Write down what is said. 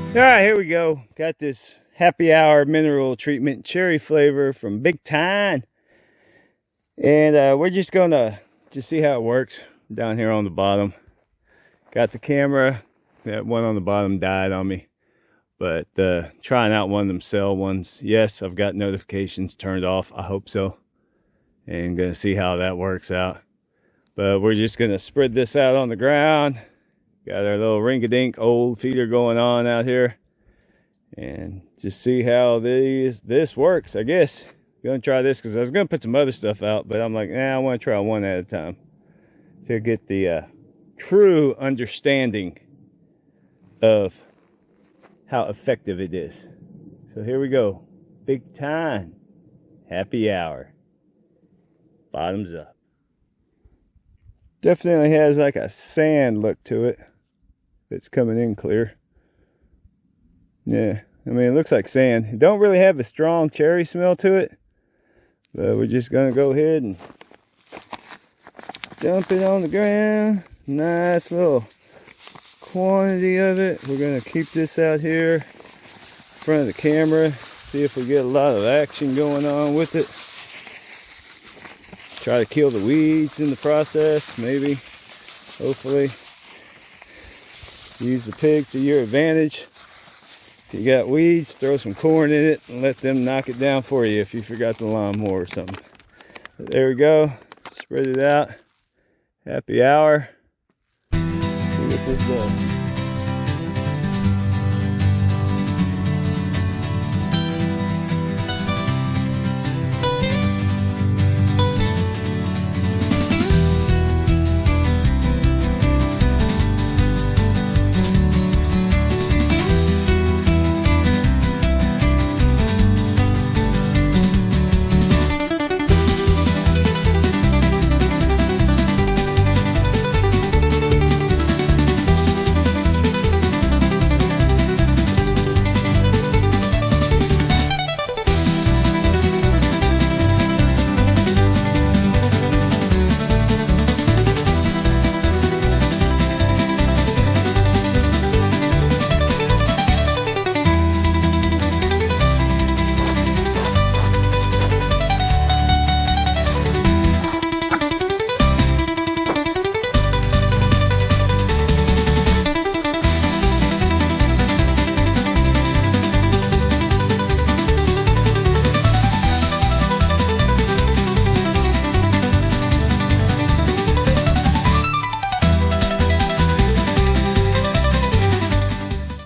All right, here we go. Got this happy hour mineral treatment cherry flavor from Big Tine. And we're just gonna see how it works down here on the bottom. Got the camera. That one on the bottom died on me. But trying out one of them cell ones. Yes, I've got notifications turned off. I hope so. And gonna see how that works out. But we're just gonna spread this out on the ground. Got our little ring-a-dink old feeder going on out here. And just see how this works, I guess. Gonna try this because I was gonna put some other stuff out, but I'm like, nah, I want to try one at a time to get the true understanding of how effective it is. So here we go. Big Tine. Happy hour. Bottoms up. Definitely has like a sand look to it. It's coming in clear. Yeah, I mean, it looks like sand. It don't really have a strong cherry smell to it. But we're just gonna go ahead and dump it on the ground. Nice little quantity of it. We're gonna keep this out here in front of the camera. See if we get a lot of action going on with it. Try to kill the weeds in the process, maybe, hopefully. Use the pigs to your advantage. If you got weeds, throw some corn in it and let them knock it down for you if you forgot the lawnmower or something. But there we go. Spread it out. Happy hour. See what this does.